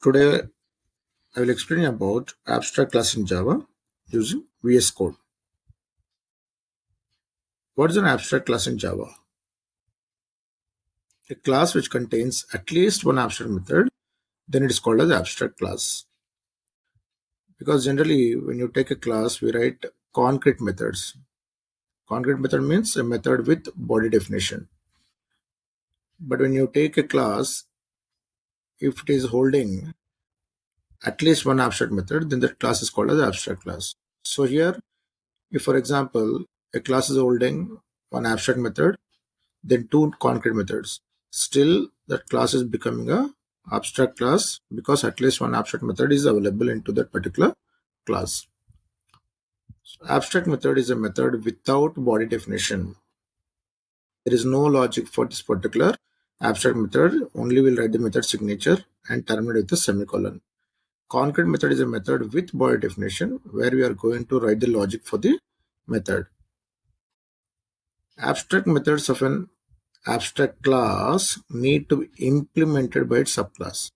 Today, I will explain about abstract class in Java using VS Code. What is an abstract class in Java? A class which contains at least one abstract method, then it is called as abstract class. Because generally, when you take a class, we write concrete methods. Concrete method means a method with body definition. But when you take a class, if it is holding at least one abstract method, then that class is called as abstract class. So here, if for example, a class is holding one abstract method, then two concrete methods. Still, that class is becoming a abstract class because at least one abstract method is available into that particular class. So abstract method is a method without body definition. There is no logic for this particular abstract method. Only will write the method signature and terminate with a semicolon. Concrete method is a method with body definition where we are going to write the logic for the method. Abstract methods of an abstract class need to be implemented by its subclass.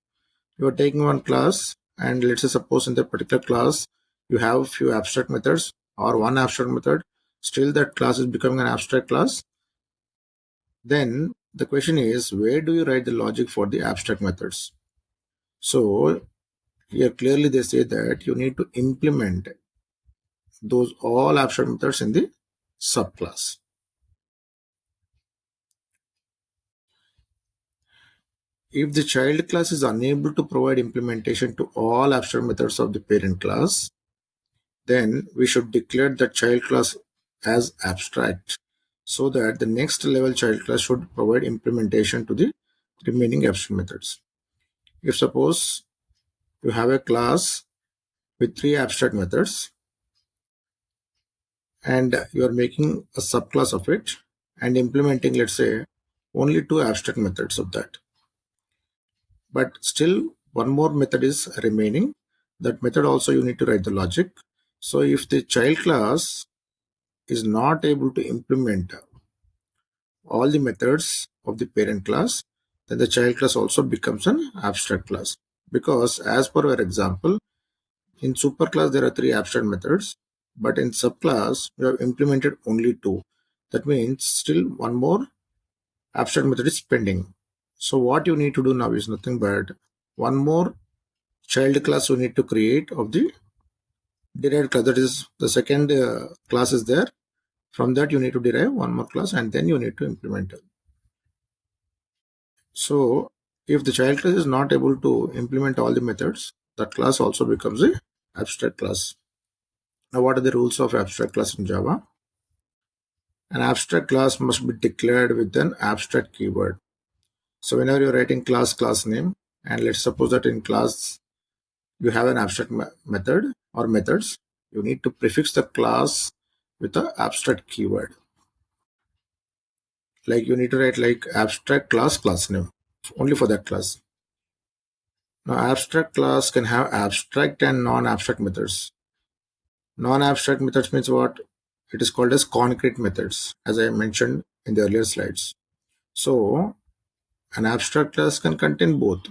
You are taking one class, and let's say suppose in that particular class you have a few abstract methods or one abstract method, still that class is becoming an abstract class. Then the question is, where do you write the logic for the abstract methods? So here clearly they say that you need to implement those all abstract methods in the subclass. If the child class is unable to provide implementation to all abstract methods of the parent class, then we should declare the child class as abstract so that the next level child class should provide implementation to the remaining abstract methods. If suppose you have a class with three abstract methods and you are making a subclass of it and implementing, let's say, only two abstract methods of that, but still one more method is remaining, that method also you need to write the logic. So if the child class is not able to implement all the methods of the parent class, then the child class also becomes an abstract class. Because as per our example, in superclass there are three abstract methods, but in subclass we have implemented only two. That means still one more abstract method is pending. So what you need to do now is nothing but one more child class you need to create of the derived class. That is the second class is there. From that you need to derive one more class and then you need to implement it. So if the child class is not able to implement all the methods, that class also becomes a abstract class. Now what are the rules of abstract class in Java? An abstract class must be declared with an abstract keyword. So whenever you're writing class name, and let's suppose that in class you have an abstract method or methods, you need to prefix the class with the abstract keyword. Like you need to write like abstract class name only for that class. Now abstract class can have abstract and non-abstract methods. Non-abstract methods means what? It is called as concrete methods, as I mentioned in the earlier slides. So an abstract class can contain both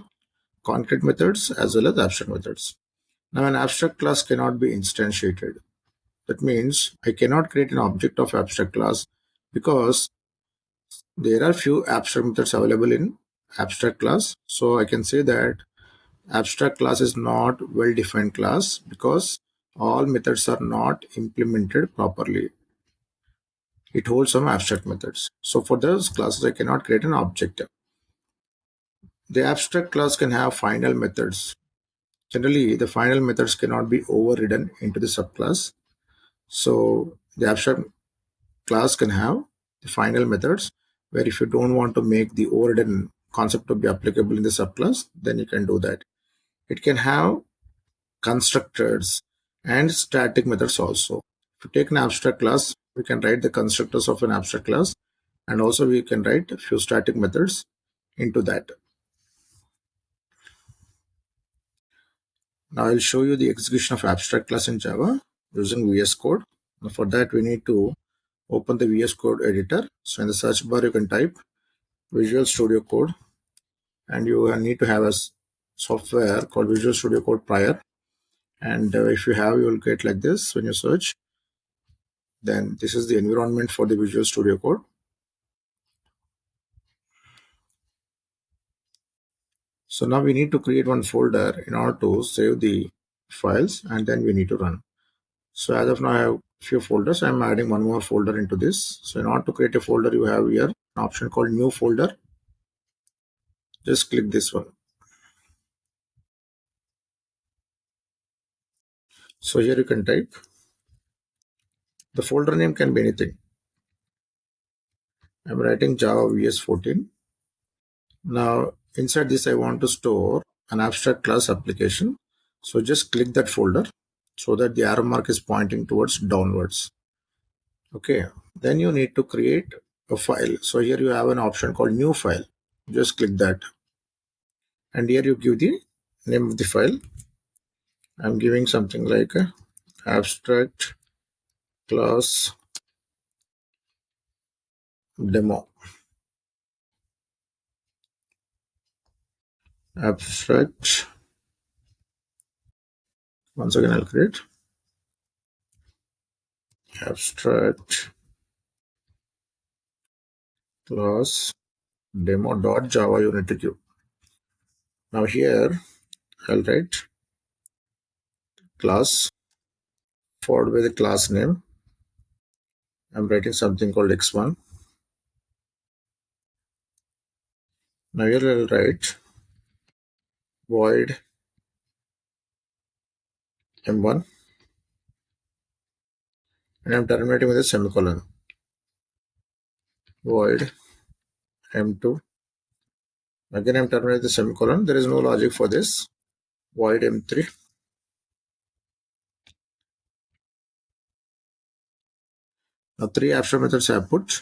concrete methods as well as abstract methods. Now an abstract class cannot be instantiated. That means I cannot create an object of abstract class because there are few abstract methods available in abstract class. So I can say that abstract class is not well defined class because all methods are not implemented properly. It holds some abstract methods. So for those classes, I cannot create an object. The abstract class can have final methods. Generally, the final methods cannot be overridden into the subclass. So the abstract class can have the final methods where if you don't want to make the overridden concept to be applicable in the subclass, then you can do that. It can have constructors and static methods also. If you take an abstract class, we can write the constructors of an abstract class, and also we can write a few static methods into that. Now I'll show you the execution of abstract class in Java using VS Code. Now for that we need to open the VS Code editor. So in the search bar you can type Visual Studio Code, and you need to have a software called Visual Studio Code prior, and if you have, you will get like this when you search. Then this is the environment for the Visual Studio Code. So now we need to create one folder in order to save the files, and then we need to run. So as of now, I have few folders. I'm adding one more folder into this. So in order to create a folder, you have here an option called new folder. Just click this one. So here you can type. The folder name can be anything. I'm writing Java VS 14. Now inside this, I want to store an abstract class application. So just click that folder so that the arrow mark is pointing towards downwards. Okay, then you need to create a file. So here you have an option called new file. Just click that, and here you give the name of the file. I'm giving something like a abstract class demo. Abstract. Once again, I'll create abstract class demo.java unit queue. Now here I'll write class followed by the class name. I'm writing something called x1. Now here I'll write void m1, and I'm terminating with a semicolon. Void m2. Again, I'm terminating the semicolon. There is no logic for this. Void m3. Now 3 abstract methods I have put.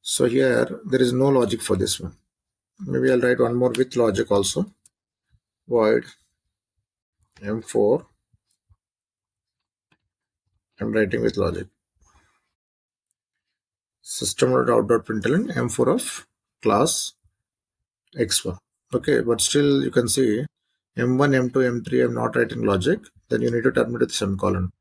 So here there is no logic for this one. Maybe I'll write one more with logic also. Void m4. I'm writing with logic. System.out.println m4 of class x1. Okay, but still you can see m1, m2, m3 I'm not writing logic. Then you need to terminate with semicolon.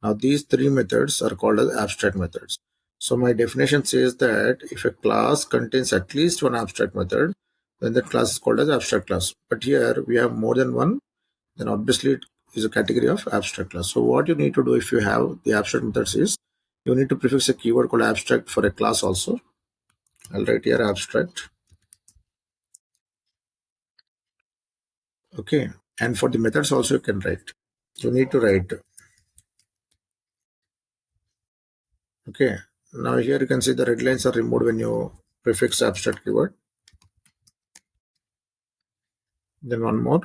Now these 3 methods are called as abstract methods. So my definition says that if a class contains at least one abstract method, then that class is called as abstract class. But here we have more than one, then obviously it is a category of abstract class. So what you need to do if you have the abstract methods is you need to prefix a keyword called abstract for a class also. I'll write here abstract. Okay, and for the methods also you can write. You need to write. Okay, now here you can see the red lines are removed when you prefix abstract keyword. Then one more.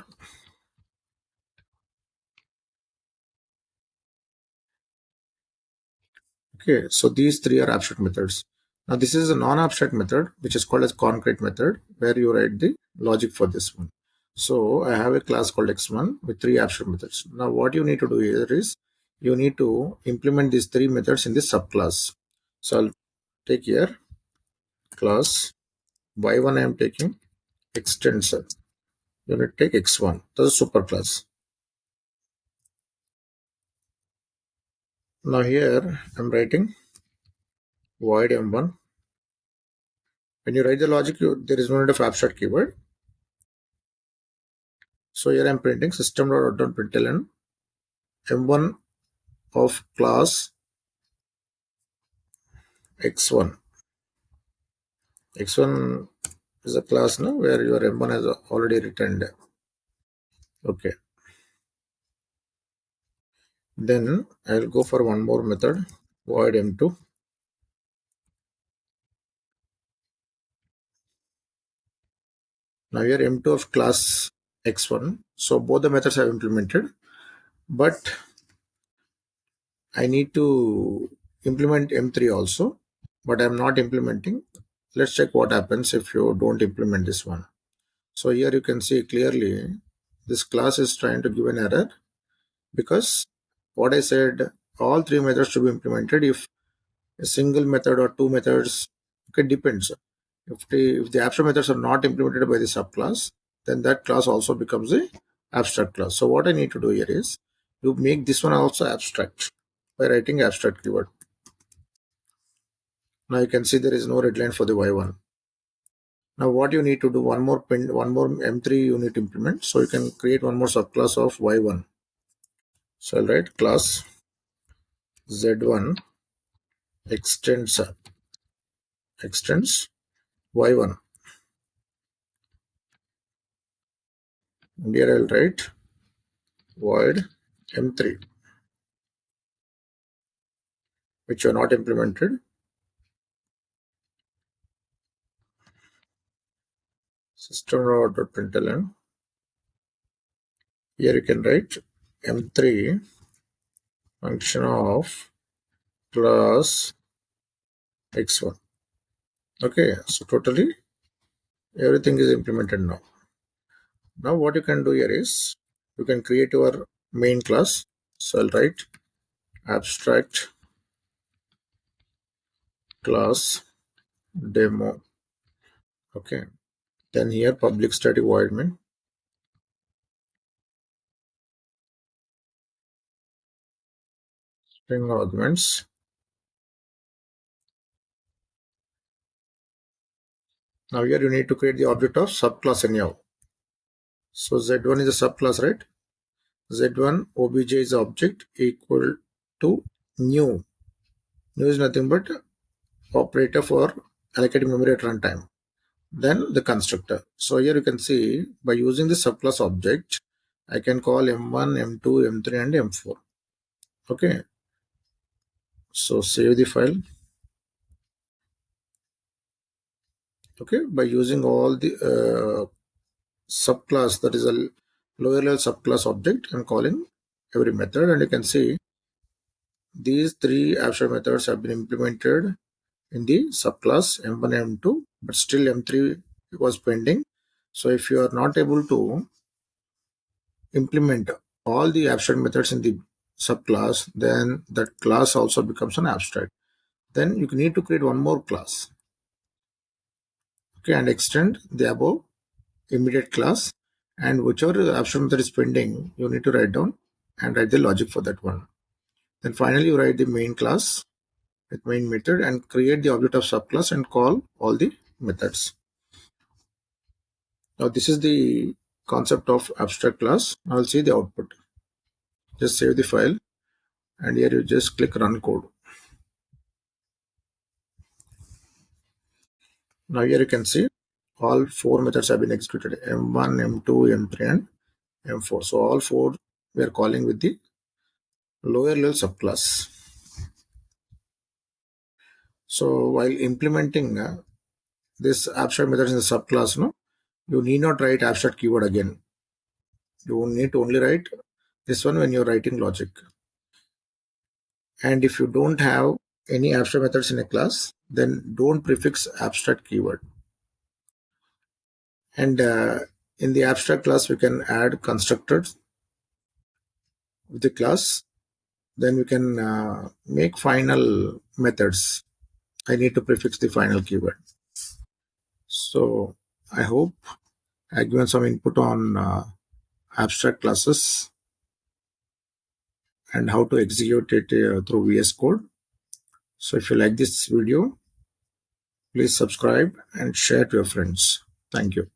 Okay, so these 3 are abstract methods. Now this is a non-abstract method which is called as concrete method, where you write the logic for this one. So I have a class called x1 with 3 abstract methods. Now what you need to do here is you need to implement these 3 methods in this subclass. So I'll take here class y1. I am taking extensor. You need to take x1. That's a superclass. Now here I'm writing void m1. When you write the logic, there is no need of abstract keyword. So here I'm printing system.out.println m1 of class x1. x1 is a class now where your m1 has already returned. Okay. Then I'll go for one more method, void m2. Now here m2 of class x1. So both the methods have implemented, but I need to implement m3 also, but I'm not implementing. Let's check what happens if you don't implement this one. So here you can see clearly this class is trying to give an error because what I said, all 3 methods should be implemented. If a single method or 2 methods, okay, depends. If the abstract methods are not implemented by the subclass, then that class also becomes a abstract class. So what I need to do here is you make this one also abstract by writing abstract keyword. Now you can see there is no red line for the y1. Now what you need to do, one more M3 you need to implement. So you can create one more subclass of y1. So I'll write class z1 extends y1. And here I'll write void m3, which are not implemented. System.println. Here you can write m3 function of class x1. Okay, so totally everything is implemented now. Now what you can do here is you can create your main class. So I'll write abstract class demo. Okay, then here public static void main. String arguments. Now here you need to create the object of subclass anyhow. So z1 is a subclass, right? z1 obj is object equal to new. New is nothing but operator for allocating memory at runtime. Then the constructor. So here you can see by using the subclass object, I can call m1, m2, m3 and m4. Okay. So save the file. Okay. By using all the subclass, that is a lower level subclass object, I'm calling every method, and you can see these three abstract methods have been implemented in the subclass m1 and m2, but still m3 was pending. So if you are not able to implement all the abstract methods in the subclass, then that class also becomes an abstract. Then you need to create one more class, okay, and extend the above immediate class, and whichever abstract method is pending, you need to write down and write the logic for that one. Then finally you write the main class with main method and create the object of subclass and call all the methods. Now this is the concept of abstract class. Now I'll see the output. Just save the file, and here you just click run code. Now here you can see all four methods have been executed: m1, m2, m3 and m4. So all four we are calling with the lower level subclass. So while implementing this abstract methods in the subclass, you need not write abstract keyword again. You need to only write this one when you're writing logic. And if you don't have any abstract methods in a class, then don't prefix abstract keyword. And in the abstract class, we can add constructors with the class. Then we can make final methods. I need to prefix the final keyword. So I hope I given some input on abstract classes and how to execute it through VS Code. So if you like this video, please subscribe and share to your friends. Thank you.